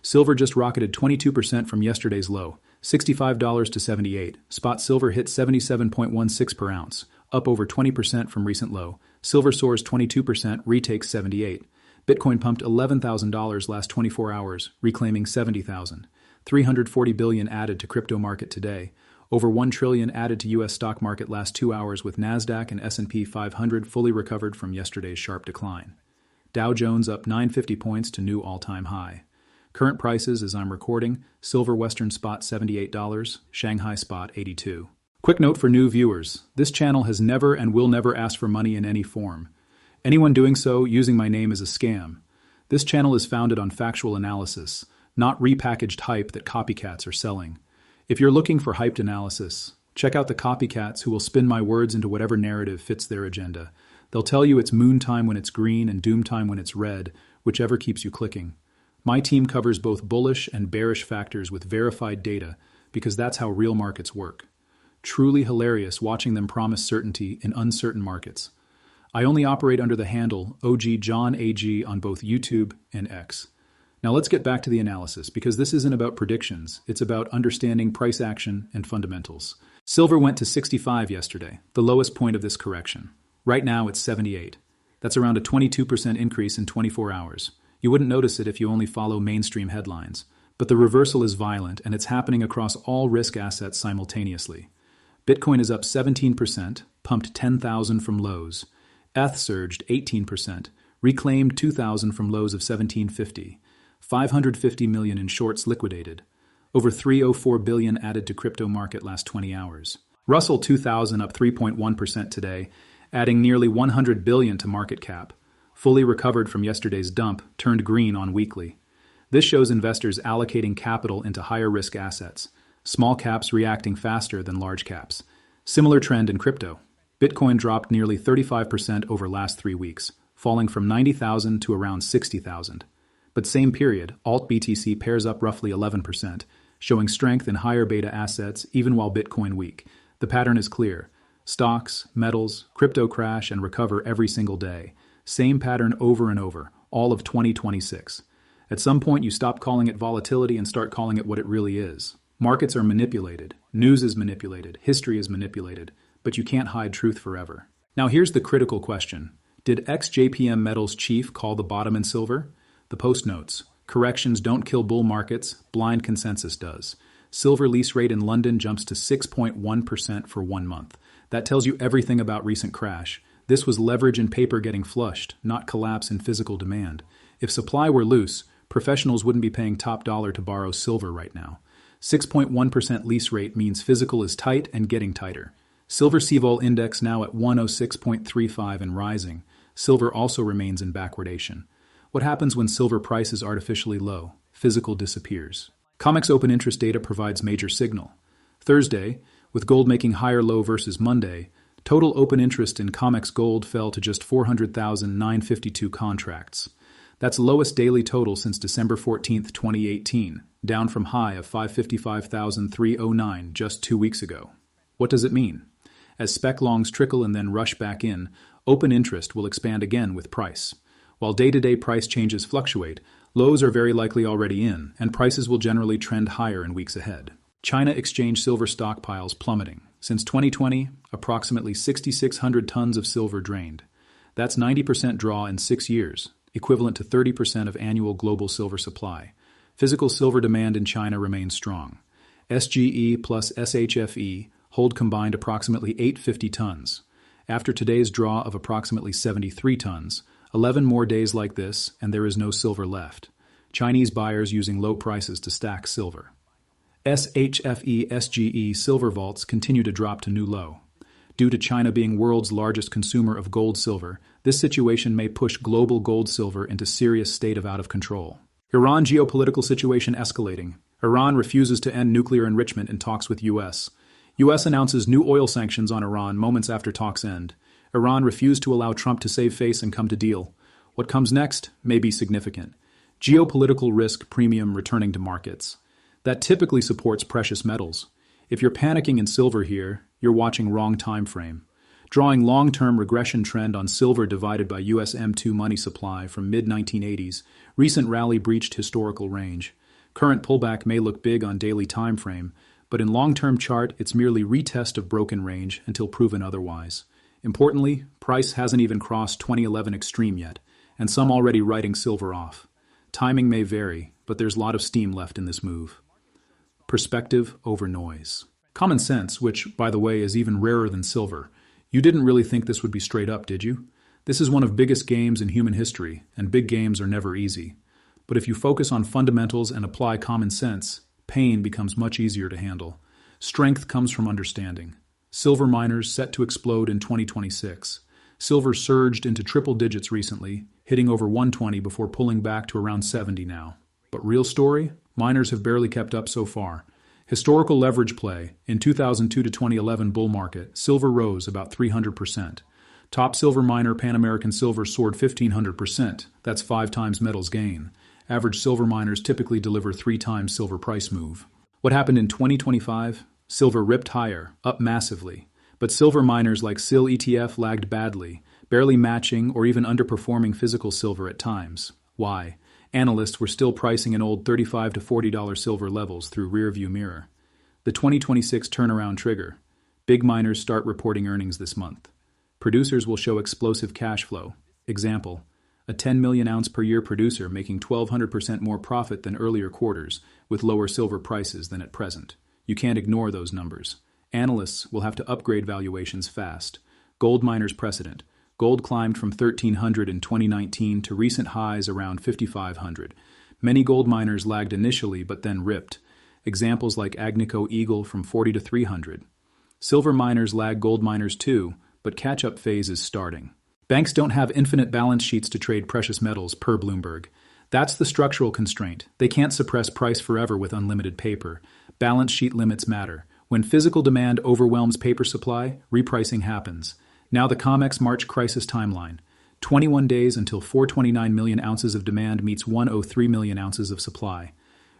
Silver just rocketed 22% from yesterday's low, $65 to 78. Spot silver hit 77.16 per ounce, up over 20% from recent low. Silver soars 22%, retakes 78. Bitcoin pumped $11,000 last 24 hours, reclaiming 70,000. 340 billion added to crypto market today. Over 1 trillion added to U.S. stock market last 2 hours, with Nasdaq and S&P 500 fully recovered from yesterday's sharp decline. Dow Jones up 950 points to new all-time high. Current prices as I'm recording: silver Western spot $78, Shanghai spot $82. Quick note for new viewers: this channel has never and will never ask for money in any form. Anyone doing so using my name is a scam. This channel is founded on factual analysis, not repackaged hype that copycats are selling. If you're looking for hyped analysis, check out the copycats who will spin my words into whatever narrative fits their agenda. They'll tell you it's moon time when it's green and doom time when it's red, whichever keeps you clicking. My team covers both bullish and bearish factors with verified data because that's how real markets work. Truly hilarious watching them promise certainty in uncertain markets. I only operate under the handle OG John AG on both YouTube and X. Now let's get back to the analysis, because this isn't about predictions, it's about understanding price action and fundamentals. Silver went to 65 yesterday, the lowest point of this correction. Right now it's 78. That's around a 22% increase in 24 hours. You wouldn't notice it if you only follow mainstream headlines. But the reversal is violent, and it's happening across all risk assets simultaneously. Bitcoin is up 17%, pumped 10,000 from lows. ETH surged 18%, reclaimed 2,000 from lows of 1750. 550 million in shorts liquidated. Over 304 billion added to crypto market last 20 hours. Russell 2000 up 3.1% today, adding nearly 100 billion to market cap. Fully recovered from yesterday's dump, turned green on weekly. This shows investors allocating capital into higher risk assets. Small caps reacting faster than large caps. Similar trend in crypto. Bitcoin dropped nearly 35% over last 3 weeks, falling from 90,000 to around 60,000. But same period, alt BTC pairs up roughly 11%, showing strength in higher beta assets even while Bitcoin weak. The pattern is clear. Stocks, metals, crypto crash and recover every single day. Same pattern over and over, all of 2026. At some point you stop calling it volatility and start calling it what it really is. Markets are manipulated, news is manipulated, history is manipulated, but you can't hide truth forever. Now here's the critical question. Did ex-JPM Metals chief call the bottom in silver? The post notes: corrections don't kill bull markets, blind consensus does. Silver lease rate in London jumps to 6.1% for 1 month. That tells you everything about recent crash. This was leverage in paper getting flushed, not collapse in physical demand. If supply were loose, professionals wouldn't be paying top dollar to borrow silver right now. 6.1% lease rate means physical is tight and getting tighter. Silver CVOL index now at 106.35 and rising. Silver also remains in backwardation. What happens when silver price is artificially low? Physical disappears. COMEX open interest data provides major signal. Thursday, with gold making higher low versus Monday, total open interest in COMEX gold fell to just 400,952 contracts. That's lowest daily total since December 14, 2018, down from high of 555,309 just 2 weeks ago. What does it mean? As spec longs trickle and then rush back in, open interest will expand again with price. While day-to-day price changes fluctuate, lows are very likely already in, and prices will generally trend higher in weeks ahead. China exchange silver stockpiles plummeting. Since 2020, approximately 6,600 tons of silver drained. That's 90% draw in 6 years, equivalent to 30% of annual global silver supply. Physical silver demand in China remains strong. SGE plus SHFE hold combined approximately 850 tons. After today's draw of approximately 73 tons, 11 more days like this, and there is no silver left. Chinese buyers using low prices to stack silver. SHFE SGE silver vaults continue to drop to new low. Due to China being world's largest consumer of gold-silver, this situation may push global gold-silver into serious state of out of control. Iran geopolitical situation escalating. Iran refuses to end nuclear enrichment in talks with U.S. U.S. announces new oil sanctions on Iran moments after talks end. Iran refused to allow Trump to save face and come to deal. What comes next may be significant. Geopolitical risk premium returning to markets. That typically supports precious metals. If you're panicking in silver here, you're watching wrong time frame. Drawing long-term regression trend on silver divided by US M2 money supply from mid-1980s, recent rally breached historical range. Current pullback may look big on daily time frame, but in long-term chart, it's merely retest of broken range until proven otherwise. Importantly, price hasn't even crossed 2011 extreme yet, and some already writing silver off. Timing may vary, but there's a lot of steam left in this move. Perspective over noise. Common sense, which, by the way, is even rarer than silver. You didn't really think this would be straight up, did you? This is one of the biggest games in human history, and big games are never easy. But if you focus on fundamentals and apply common sense, pain becomes much easier to handle. Strength comes from understanding. Silver miners set to explode in 2026. Silver surged into triple digits recently, hitting over 120 before pulling back to around 70 now. But real story? Miners have barely kept up so far. Historical leverage play. In 2002 to 2011 bull market, silver rose about 300%. Top silver miner Pan American Silver soared 1,500%. That's 5 times metal's gain. Average silver miners typically deliver 3 times silver price move. What happened in 2025? Silver ripped higher, up massively. But silver miners like SIL ETF lagged badly, barely matching or even underperforming physical silver at times. Why? Analysts were still pricing in old $35 to $40 silver levels through rearview mirror. The 2026 turnaround trigger. Big miners start reporting earnings this month. Producers will show explosive cash flow. Example, a 10 million ounce per year producer making 1,200% more profit than earlier quarters with lower silver prices than at present. You can't ignore those numbers. Analysts will have to upgrade valuations fast. Gold miners precedent. Gold climbed from $1,300 in 2019 to recent highs around $5,500. Many gold miners lagged initially but then ripped. Examples like Agnico Eagle from $40 to $300. Silver miners lag gold miners too, but catch-up phase is starting. Banks don't have infinite balance sheets to trade precious metals, per Bloomberg. That's the structural constraint. They can't suppress price forever with unlimited paper. Balance sheet limits matter. When physical demand overwhelms paper supply, repricing happens. Now the COMEX March crisis timeline. 21 days until 429 million ounces of demand meets 103 million ounces of supply.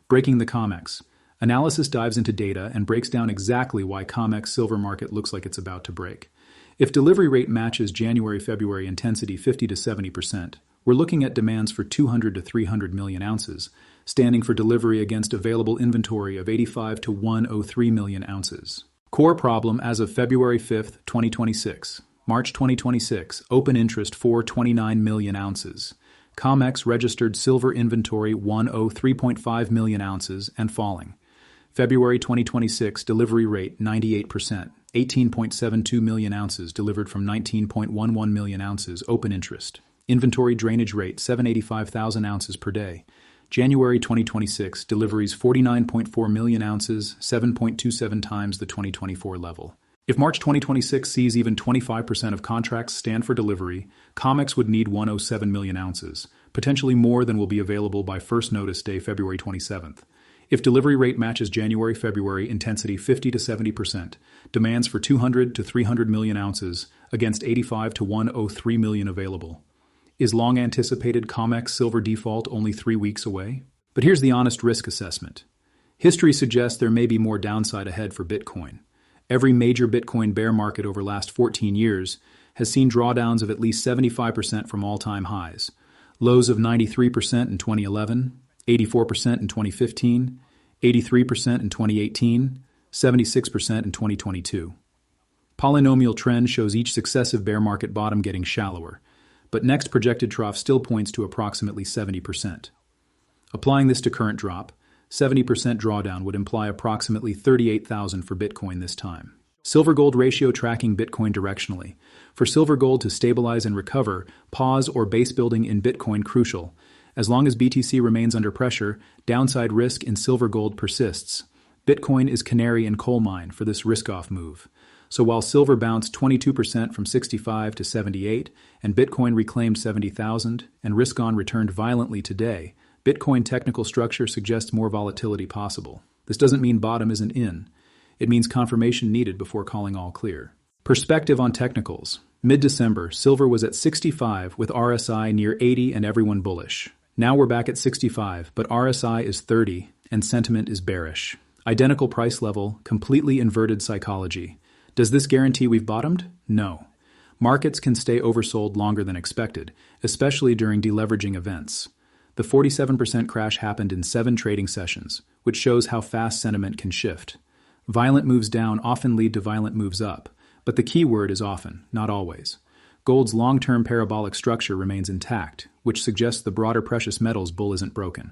Breaking the COMEX. Analysis dives into data and breaks down exactly why COMEX silver market looks like it's about to break. If delivery rate matches January-February intensity 50 to 70%, we're looking at demands for 200 to 300 million ounces, standing for delivery against available inventory of 85 to 103 million ounces. Core problem as of February 5, 2026. March 2026, open interest 429 million ounces. COMEX registered silver inventory 103.5 million ounces and falling. February 2026, delivery rate 98%, 18.72 million ounces delivered from 19.11 million ounces, open interest. Inventory drainage rate 785,000 ounces per day. January 2026, deliveries 49.4 million ounces, 7.27 times the 2024 level. If March 2026 sees even 25% of contracts stand for delivery, COMEX would need 107 million ounces, potentially more than will be available by first notice day February 27th. If delivery rate matches January-February intensity 50 to 70%, demands for 200 to 300 million ounces against 85 to 103 million available. Is long-anticipated COMEX silver default only 3 weeks away? But here's the honest risk assessment. History suggests there may be more downside ahead for Bitcoin. Every major Bitcoin bear market over the last 14 years has seen drawdowns of at least 75% from all-time highs, lows of 93% in 2011, 84% in 2015, 83% in 2018, 76% in 2022. Polynomial trend shows each successive bear market bottom getting shallower, but next projected trough still points to approximately 70%. Applying this to current drop, 70% drawdown would imply approximately 38,000 for Bitcoin this time. Silver-gold ratio tracking Bitcoin directionally. For silver-gold to stabilize and recover, pause or base building in Bitcoin crucial. As long as BTC remains under pressure, downside risk in silver-gold persists. Bitcoin is canary in coal mine for this risk-off move. So while silver bounced 22% from 65 to 78, and Bitcoin reclaimed 70,000, and risk-on returned violently today, Bitcoin technical structure suggests more volatility possible. This doesn't mean bottom isn't in. It means confirmation needed before calling all clear. Perspective on technicals. Mid-December, silver was at 65 with RSI near 80 and everyone bullish. Now we're back at 65, but RSI is 30 and sentiment is bearish. Identical price level, completely inverted psychology. Does this guarantee we've bottomed? No. Markets can stay oversold longer than expected, especially during deleveraging events. The The 47% crash happened in 7 trading sessions, which shows how fast sentiment can shift. Violent moves down often lead to violent moves up, but the key word is often, not always. Gold's long-term parabolic structure remains intact, which suggests the broader precious metals bull isn't broken.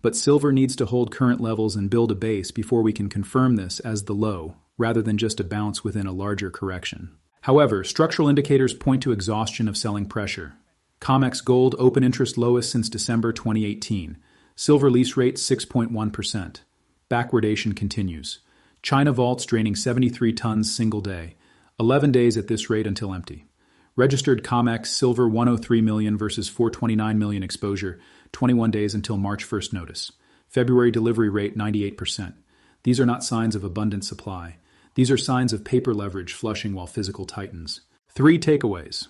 But silver needs to hold current levels and build a base before we can confirm this as the low, rather than just a bounce within a larger correction. However, structural indicators point to exhaustion of selling pressure. COMEX gold open interest lowest since December 2018. Silver lease rate 6.1%. Backwardation continues. China vaults draining 73 tons single day. 11 days at this rate until empty. Registered COMEX silver 103 million versus 429 million exposure, 21 days until March 1st notice. February delivery rate 98%. These are not signs of abundant supply. These are signs of paper leverage flushing while physical tightens. 3 takeaways.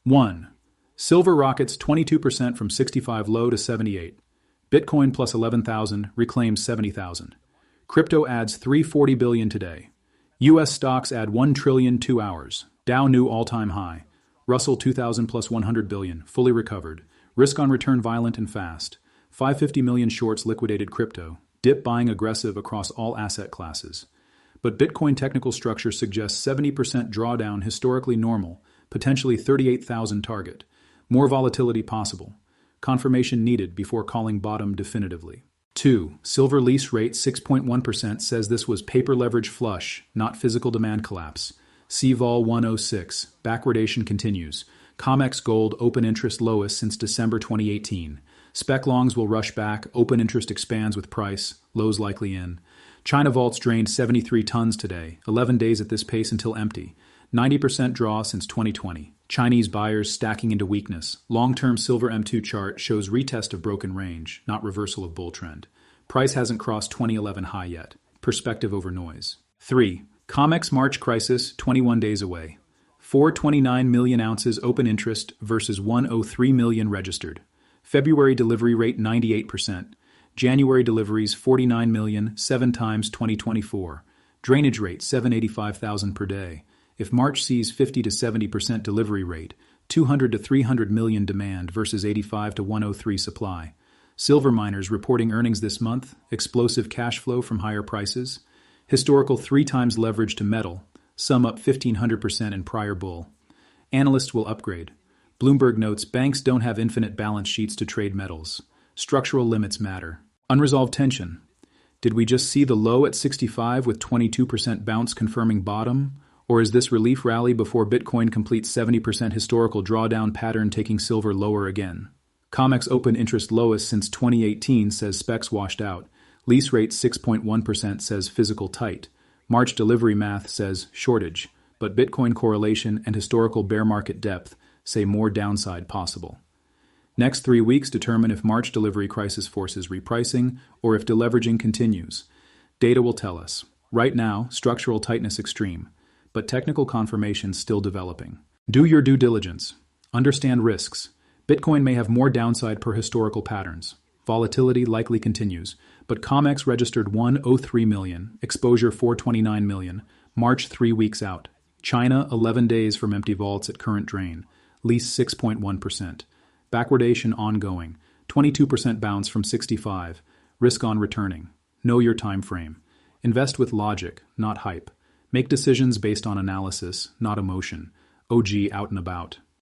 1. Silver rockets 22% from 65 low to 78. Bitcoin plus 11,000 reclaims 70,000. Crypto adds $340 billion today. U.S. stocks add 1 trillion 2 hours. Dow new all-time high. Russell 2,000 plus 100 billion, fully recovered. Risk on return violent and fast. 550 million shorts liquidated crypto. Dip buying aggressive across all asset classes. But Bitcoin technical structure suggests 70% drawdown historically normal, potentially 38,000 target. More volatility possible. Confirmation needed before calling bottom definitively. 2. Silver lease rate 6.1% says this was paper leverage flush, not physical demand collapse. CVOL 106. Backwardation continues. COMEX gold open interest lowest since December 2018. Spec longs will rush back. Open interest expands with price. Lows likely in. China vaults drained 73 tons today. 11 days at this pace until empty. 90% draw since 2020. Chinese buyers stacking into weakness. Long-term silver M2 chart shows retest of broken range, not reversal of bull trend. Price hasn't crossed 2011 high yet. Perspective over noise. 3. COMEX March crisis 21 days away. 429 million ounces open interest versus 103 million registered. February delivery rate 98%. January deliveries 49 million, 7 times 2024. Drainage rate 785,000 per day. If March sees 50 to 70% delivery rate, 200 to 300 million demand versus 85 to 103 supply. Silver miners reporting earnings this month, explosive cash flow from higher prices. Historical 3 times leverage to metal, sum up 1,500% in prior bull. Analysts will upgrade. Bloomberg notes banks don't have infinite balance sheets to trade metals. Structural limits matter. Unresolved tension. Did we just see the low at 65 with 22% bounce confirming bottom? Or is this relief rally before Bitcoin completes 70% historical drawdown pattern taking silver lower again? COMEX open interest lowest since 2018 says specs washed out. Lease rate 6.1% says physical tight. March delivery math says shortage, but Bitcoin correlation and historical bear market depth say more downside possible. Next 3 weeks determine if March delivery crisis forces repricing or if deleveraging continues. Data will tell us. Right now, structural tightness extreme, but technical confirmation still developing. Do your due diligence. Understand risks. Bitcoin may have more downside per historical patterns. Volatility likely continues, but COMEX registered 103 million, exposure 429 million, March 3 weeks out. China 11 days from empty vaults at current drain, lease 6.1%. Backwardation ongoing, 22% bounce from 65, risk on returning. Know your time frame. Invest with logic, not hype. Make decisions based on analysis, not emotion. OG out and about.